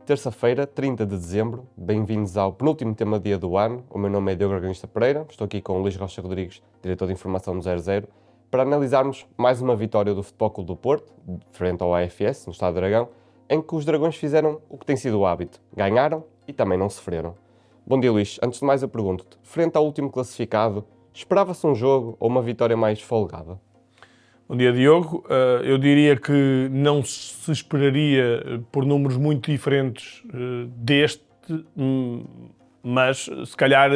terça-feira, 30 de dezembro. Bem-vindos ao penúltimo tema dia do ano. O meu nome é Diogo Organista Pereira. Estou aqui com o Luís Rocha Rodrigues, diretor de informação do 00, para analisarmos mais uma vitória do Futebol Clube do Porto, frente ao AFS, no Estádio do Dragão, em que os Dragões fizeram o que tem sido o hábito. Ganharam e também não sofreram. Bom dia, Luís. Antes de mais, eu pergunto-te, frente ao último classificado, esperava-se um jogo ou uma vitória mais folgada? Bom dia, Diogo. Eu diria que não se esperaria por números muito diferentes deste, mas se calhar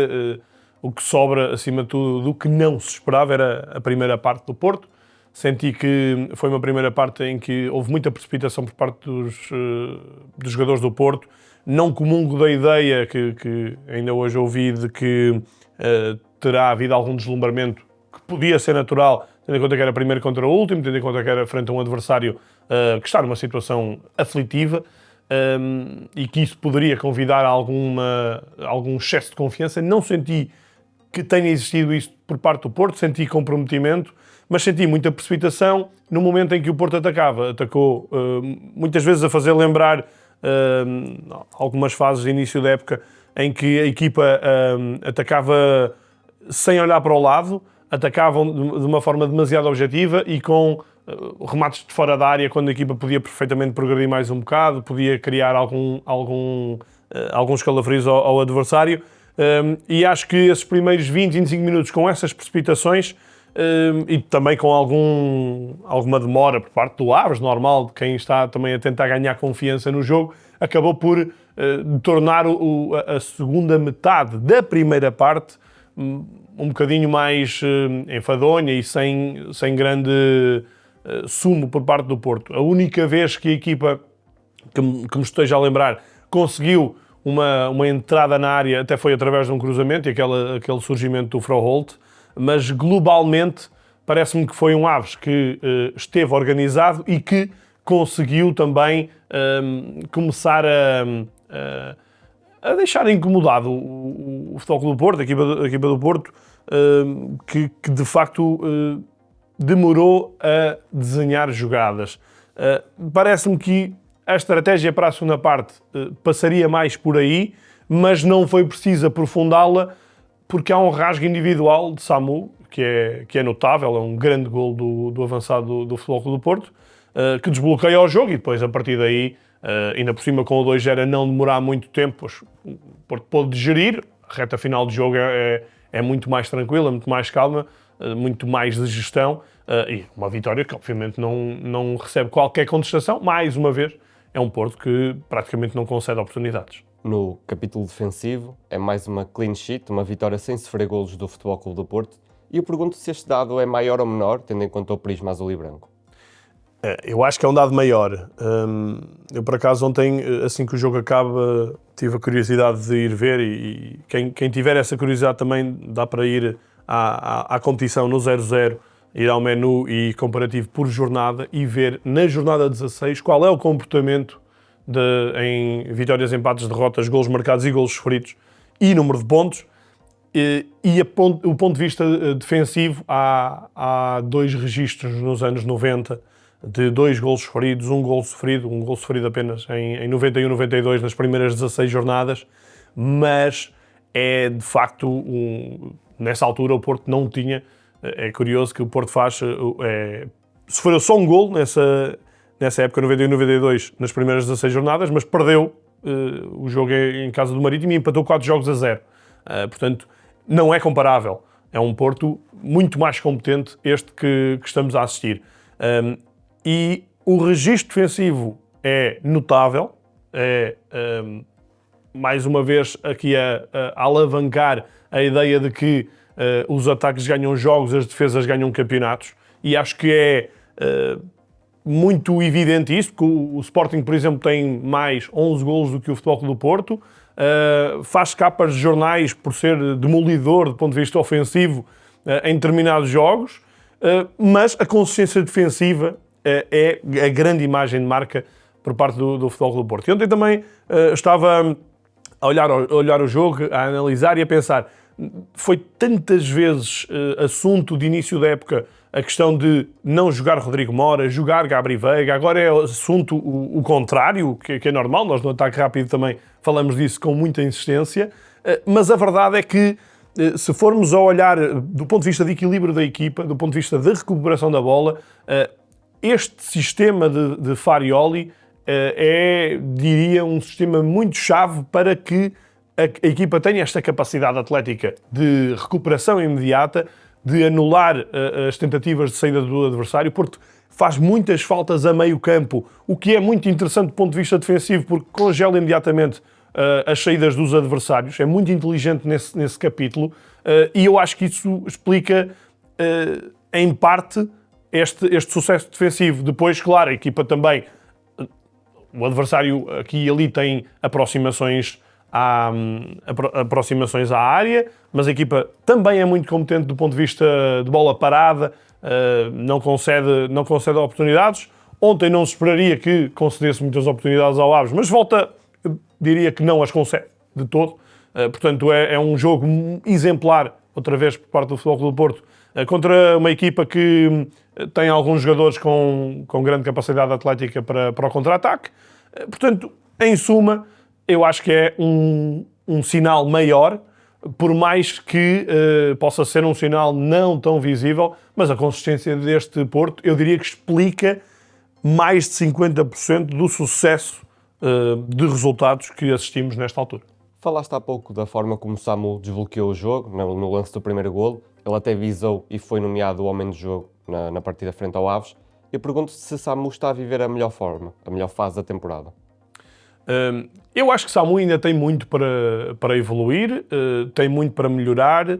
o que sobra, acima de tudo, do que não se esperava era a primeira parte do Porto. Senti que foi uma primeira parte em que houve muita precipitação por parte dos jogadores do Porto. Não comungo da ideia que ainda hoje ouvi de que terá havido algum deslumbramento que podia ser natural, tendo em conta que era primeiro contra o último, tendo em conta que era frente a um adversário que está numa situação aflitiva e que isso poderia convidar a algum excesso de confiança. Não senti que tenha existido isso por parte do Porto, senti comprometimento, mas senti muita precipitação no momento em que o Porto atacou muitas vezes a fazer lembrar algumas fases de início da época em que a equipa atacava sem olhar para o lado, atacavam de uma forma demasiado objetiva e com remates de fora da área, quando a equipa podia perfeitamente progredir mais um bocado, podia criar alguns calafrios ao adversário. E acho que esses primeiros 20, 25 minutos com essas precipitações e também com alguma demora por parte do Aves, normal, de quem está também a tentar ganhar confiança no jogo, acabou por tornar a segunda metade da primeira parte um bocadinho mais enfadonha e sem grande sumo por parte do Porto. A única vez que a equipa, que me esteja a lembrar, conseguiu uma entrada na área até foi através de um cruzamento e aquele surgimento do Froholt, mas globalmente parece-me que foi um Aves que esteve organizado e que conseguiu também começar a deixar incomodado o Futebol Clube do Porto, a equipa do Porto, que de facto demorou a desenhar jogadas. Parece-me que a estratégia para a segunda parte passaria mais por aí, mas não foi preciso aprofundá-la porque há um rasgo individual de Samu, que é notável, é um grande gol do avançado do Futebol Clube do Porto, que desbloqueia o jogo e depois a partir daí, ainda por cima com o 2-0 não demorar muito tempo, o Porto pôde gerir, a reta final do jogo é muito mais tranquila, muito mais calma, muito mais de gestão e uma vitória que obviamente não recebe qualquer contestação. Mais uma vez, é um Porto que praticamente não concede oportunidades. No capítulo defensivo, é mais uma clean sheet, uma vitória sem sofrer golos do Futebol Clube do Porto. E eu pergunto se este dado é maior ou menor, tendo em conta o prisma azul e branco. Eu acho que é um dado maior. Eu, por acaso, ontem, assim que o jogo acaba, tive a curiosidade de ir ver e quem tiver essa curiosidade também dá para ir à competição no 00, ir ao menu e comparativo por jornada e ver na jornada 16 qual é o comportamento em vitórias, empates, derrotas, golos marcados e golos sofridos e número de pontos. O ponto de vista defensivo, há dois registros nos anos 90 de 2 golos sofridos, um gol sofrido apenas em 91 e 92 nas primeiras 16 jornadas, mas é de facto, nessa altura o Porto não tinha, é curioso que o Porto sofreu só um gol nessa época, 91 e 92, nas primeiras 16 jornadas, mas perdeu o jogo em casa do Marítimo e empatou 4-0. Portanto, não é comparável. É um Porto muito mais competente este que estamos a assistir. E o registro defensivo é notável, mais uma vez aqui a alavancar a ideia de que os ataques ganham jogos, as defesas ganham campeonatos, e acho que é muito evidente isso, porque o Sporting, por exemplo, tem mais 11 golos do que o Futebol Clube do Porto, faz capas de jornais por ser demolidor do ponto de vista ofensivo em determinados jogos, mas a consistência defensiva é a grande imagem de marca por parte do Futebol Clube do Porto. E ontem também estava a olhar o jogo, a analisar e a pensar, foi tantas vezes assunto de início da época a questão de não jogar Rodrigo Mora, jogar Gabri Veiga, agora é assunto o contrário, que é normal, nós no Ataque Rápido também falamos disso com muita insistência, mas a verdade é que se formos a olhar do ponto de vista de equilíbrio da equipa, do ponto de vista da recuperação da bola, este sistema de Farioli é, diria, um sistema muito chave para que a equipa tenha esta capacidade atlética de recuperação imediata, de anular as tentativas de saída do adversário, porque faz muitas faltas a meio campo, o que é muito interessante do ponto de vista defensivo, porque congela imediatamente as saídas dos adversários, é muito inteligente nesse capítulo, e eu acho que isso explica, em parte, este sucesso defensivo. Depois, claro, a equipa também, o adversário aqui e ali tem aproximações à área, mas a equipa também é muito competente do ponto de vista de bola parada, não concede oportunidades. Ontem não se esperaria que concedesse muitas oportunidades ao Aves, mas eu diria que não as concede de todo. Portanto, é um jogo exemplar, outra vez por parte do Futebol Clube do Porto, contra uma equipa que tem alguns jogadores com grande capacidade atlética para o contra-ataque. Portanto, em suma, eu acho que é um sinal maior, por mais que possa ser um sinal não tão visível, mas a consistência deste Porto, eu diria que explica mais de 50% do sucesso de resultados que assistimos nesta altura. Falaste há pouco da forma como Samu desbloqueou o jogo, no lance do primeiro golo. Ele até visou e foi nomeado o homem do jogo na partida frente ao Aves. Eu pergunto se Samu está a viver a melhor forma, a melhor fase da temporada. Eu acho que Samu ainda tem muito para evoluir, tem muito para melhorar,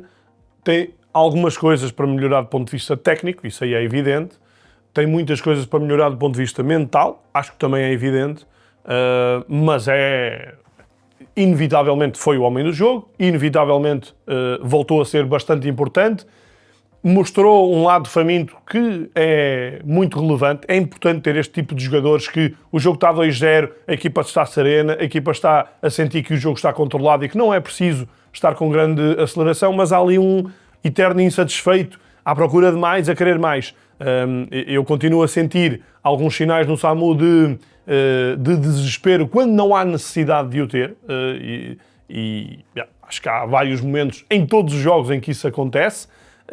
tem algumas coisas para melhorar do ponto de vista técnico, isso aí é evidente, tem muitas coisas para melhorar do ponto de vista mental, acho que também é evidente, mas inevitavelmente foi o homem do jogo, inevitavelmente voltou a ser bastante importante, mostrou um lado faminto que é muito relevante. É importante ter este tipo de jogadores que o jogo está 2-0, a equipa está serena, a equipa está a sentir que o jogo está controlado e que não é preciso estar com grande aceleração, mas há ali um eterno insatisfeito, à procura de mais, a querer mais. Eu continuo a sentir alguns sinais no Samu de desespero quando não há necessidade de o ter, acho que há vários momentos em todos os jogos em que isso acontece,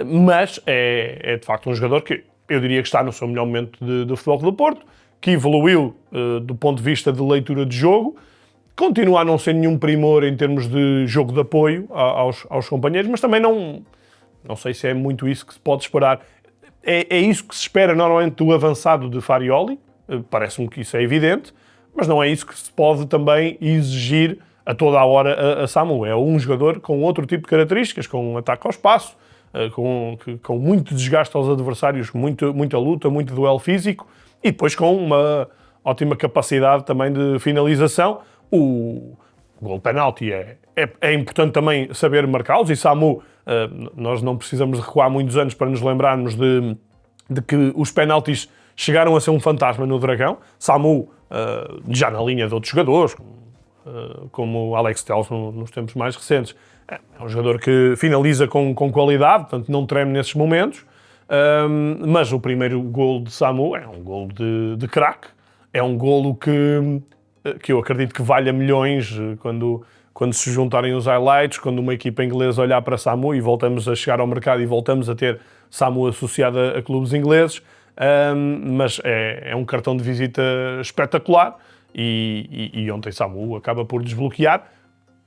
mas é de facto um jogador que eu diria que está no seu melhor momento do Futebol Clube do Porto, que evoluiu do ponto de vista de leitura de jogo, continua a não ser nenhum primor em termos de jogo de apoio aos companheiros, mas também não sei se é muito isso que se pode esperar. É isso que se espera normalmente do avançado de Farioli, parece-me que isso é evidente, mas não é isso que se pode também exigir a toda a hora a Samu. É um jogador com outro tipo de características, com um ataque ao espaço, com muito desgaste aos adversários, muita luta, muito duelo físico e depois com uma ótima capacidade também de finalização. O gol penalti é importante também saber marcá-los e Samu, nós não precisamos recuar muitos anos para nos lembrarmos de que os penaltis chegaram a ser um fantasma no Dragão. Samu, já na linha de outros jogadores, como o Alex Telles nos tempos mais recentes, é um jogador que finaliza com qualidade, portanto não treme nesses momentos, mas o primeiro golo de Samu é um golo de craque, é um golo que eu acredito que valha milhões quando se juntarem os highlights, quando uma equipa inglesa olhar para Samu e voltamos a chegar ao mercado e voltamos a ter Samu associado a clubes ingleses, mas é um cartão de visita espetacular e ontem Samu acaba por desbloquear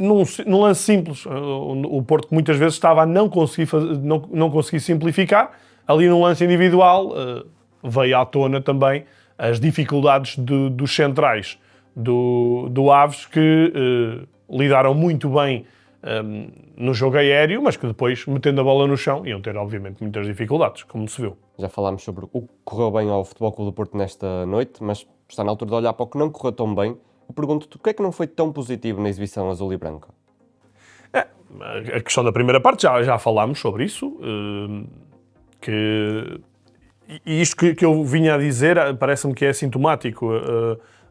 num lance simples. O Porto muitas vezes estava a não conseguir simplificar. Ali num lance individual veio à tona também as dificuldades dos centrais do Aves, que lidaram muito bem no jogo aéreo, mas que depois, metendo a bola no chão, iam ter obviamente muitas dificuldades, como se viu. Já falámos sobre o que correu bem ao Futebol Clube do Porto nesta noite, mas está na altura de olhar para o que não correu tão bem. Eu pergunto-te, o que é que não foi tão positivo na exibição azul e branca? A questão da primeira parte, já falámos sobre isso, e isto que eu vinha a dizer parece-me que é sintomático.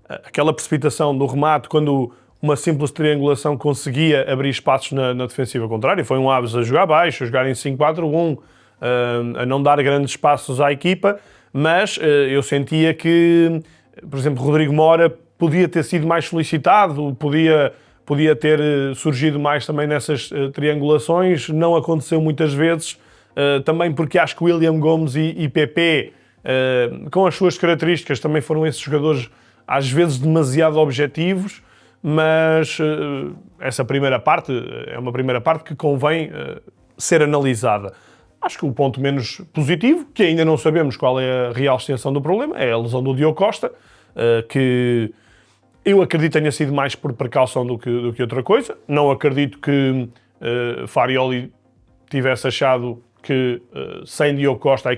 Aquela precipitação do remate, quando uma simples triangulação conseguia abrir espaços na defensiva contrária. Foi um Aves a jogar baixo, a jogar em 5-4-1, a não dar grandes espaços à equipa, mas eu sentia que, por exemplo, Rodrigo Mora podia ter sido mais solicitado, podia ter surgido mais também nessas triangulações. Não aconteceu muitas vezes, também porque acho que William Gomes e PP, com as suas características, também foram esses jogadores às vezes demasiado objetivos, mas essa primeira parte é uma primeira parte que convém ser analisada. Acho que o ponto menos positivo, que ainda não sabemos qual é a real extensão do problema, é a lesão do Diogo Costa, que eu acredito tenha sido mais por precaução do que outra coisa. Não acredito que Farioli tivesse achado que sem Diogo Costa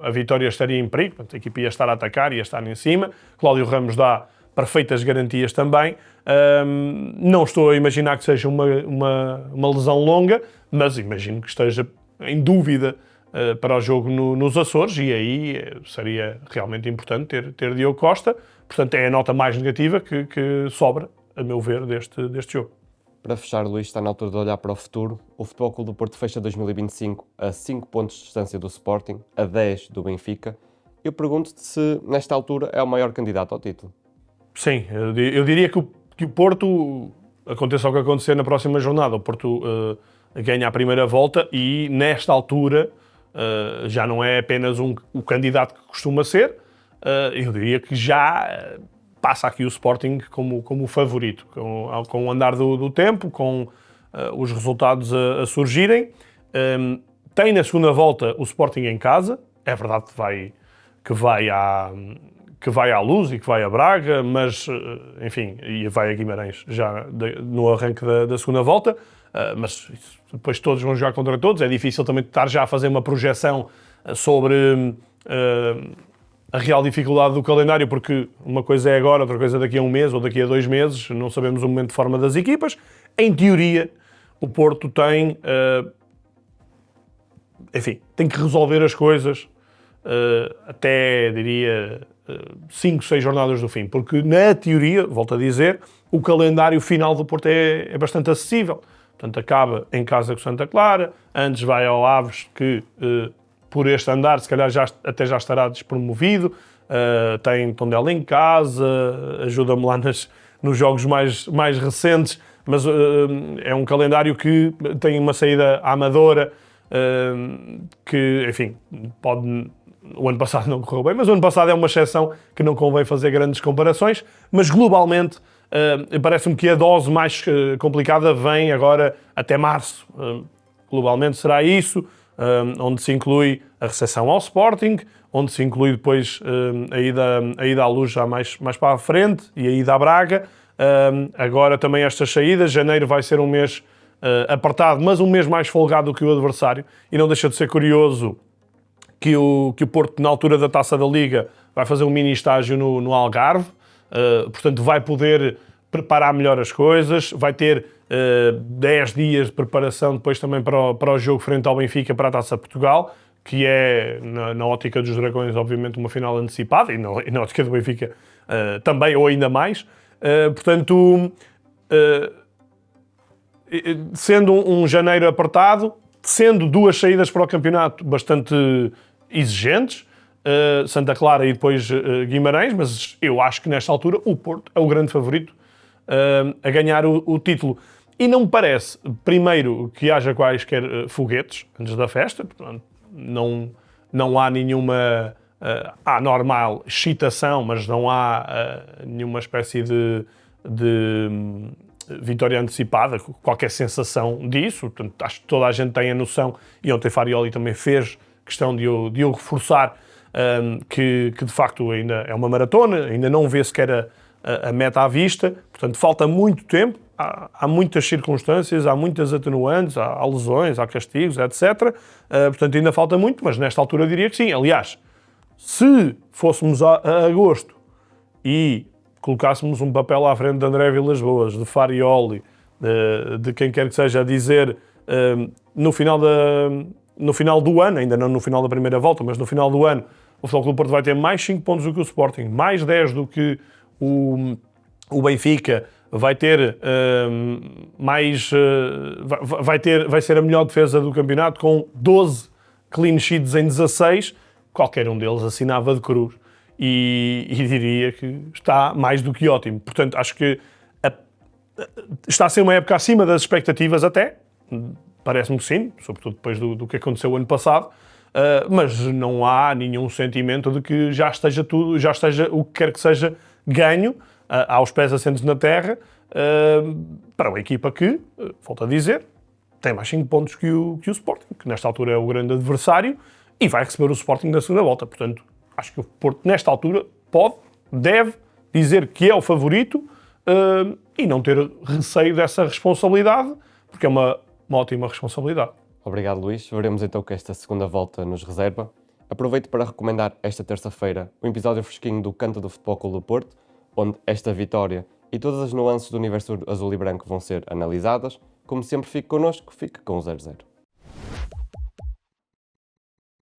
a vitória estaria em perigo, portanto, a equipa ia estar a atacar, ia estar em cima. Cláudio Ramos dá perfeitas garantias também. Não estou a imaginar que seja uma lesão longa, mas imagino que esteja em dúvida para o jogo nos Açores, e aí seria realmente importante ter Diogo Costa. Portanto, é a nota mais negativa que sobra, a meu ver, deste jogo. Para fechar, Luís, está na altura de olhar para o futuro. O Futebol Clube do Porto fecha 2025 a 5 pontos de distância do Sporting, a 10 do Benfica. Eu pergunto-te se, nesta altura, é o maior candidato ao título. Sim, eu diria que o Porto, aconteça o que acontecer na próxima jornada, o Porto ganha a primeira volta e, nesta altura, já não é apenas o candidato que costuma ser, eu diria que já passa aqui o Sporting como o favorito, com o andar do tempo, com os resultados a surgirem. Tem na segunda volta o Sporting em casa, é verdade que vai à Luz e que vai a Braga, mas, enfim, e vai a Guimarães já no arranque da segunda volta, mas depois todos vão jogar contra todos. É difícil também estar já a fazer uma projeção sobre a real dificuldade do calendário, porque uma coisa é agora, outra coisa é daqui a um mês ou daqui a 2 meses, não sabemos o momento de forma das equipas. Em teoria, o Porto tem que resolver as coisas até, diria, 5, 6 jornadas do fim, porque na teoria, volto a dizer, o calendário final do Porto é bastante acessível. Portanto, acaba em casa com Santa Clara, antes vai ao Aves, que por este andar se calhar até já estará despromovido, tem Tondela em casa, ajuda-me lá nos jogos mais recentes, mas é um calendário que tem uma saída à Amadora, que, enfim, o ano passado não correu bem, mas o ano passado é uma exceção que não convém fazer grandes comparações, mas globalmente parece-me que a dose mais complicada vem agora até março. Globalmente será isso, onde se inclui a recepção ao Sporting, onde se inclui depois a ida à Luz já mais para a frente e a ida à Braga. Agora também estas saídas, janeiro vai ser um mês apertado, mas um mês mais folgado do que o adversário, e não deixa de ser curioso que o Porto, na altura da Taça da Liga, vai fazer um mini estágio no Algarve, portanto vai poder preparar melhor as coisas, vai ter 10 dias de preparação depois também para o jogo frente ao Benfica para a Taça Portugal, que é, na ótica dos Dragões, obviamente uma final antecipada, e na ótica do Benfica também, ou ainda mais. Portanto, sendo um janeiro apertado, sendo 2 saídas para o campeonato bastante exigentes, Santa Clara e depois Guimarães, mas eu acho que nesta altura o Porto é o grande favorito a ganhar o título. E não me parece, primeiro, que haja quaisquer foguetes antes da festa, portanto, não há nenhuma normal excitação, mas não há nenhuma espécie de vitória antecipada, qualquer sensação disso. Portanto, acho que toda a gente tem a noção, e ontem Farioli também fez questão de o reforçar, que de facto ainda é uma maratona, ainda não vê sequer a meta à vista, portanto falta muito tempo, há muitas circunstâncias, há muitas atenuantes, há lesões, há castigos, etc. Portanto ainda falta muito, mas nesta altura eu diria que sim. Aliás, se fôssemos a agosto e colocássemos um papel à frente de André Vilas-Boas, de Farioli, de quem quer que seja, a dizer no final do ano, ainda não no final da primeira volta, mas no final do ano, o Futebol Clube do Porto vai ter mais 5 pontos do que o Sporting, mais 10 do que o Benfica, vai ter vai ser a melhor defesa do campeonato com 12 clean sheets em 16, qualquer um deles assinava de cruz e diria que está mais do que ótimo. Portanto, acho que está a ser uma época acima das expectativas até, parece-me que sim, sobretudo depois do que aconteceu ano passado, mas não há nenhum sentimento de que já esteja o que quer que seja ganho, aos pés assentes na terra, para uma equipa que, volto a dizer, tem mais 5 pontos que o Sporting, que nesta altura é o grande adversário, e vai receber o Sporting na segunda volta. Portanto, acho que o Porto, nesta altura, deve dizer que é o favorito e não ter receio dessa responsabilidade, porque é uma ótima responsabilidade. Obrigado, Luís. Veremos então o que esta segunda volta nos reserva. Aproveito para recomendar esta terça-feira um episódio fresquinho do Canto do Futebol Clube do Porto, onde esta vitória e todas as nuances do universo azul e branco vão ser analisadas. Como sempre, fique connosco, fique com o 0-0.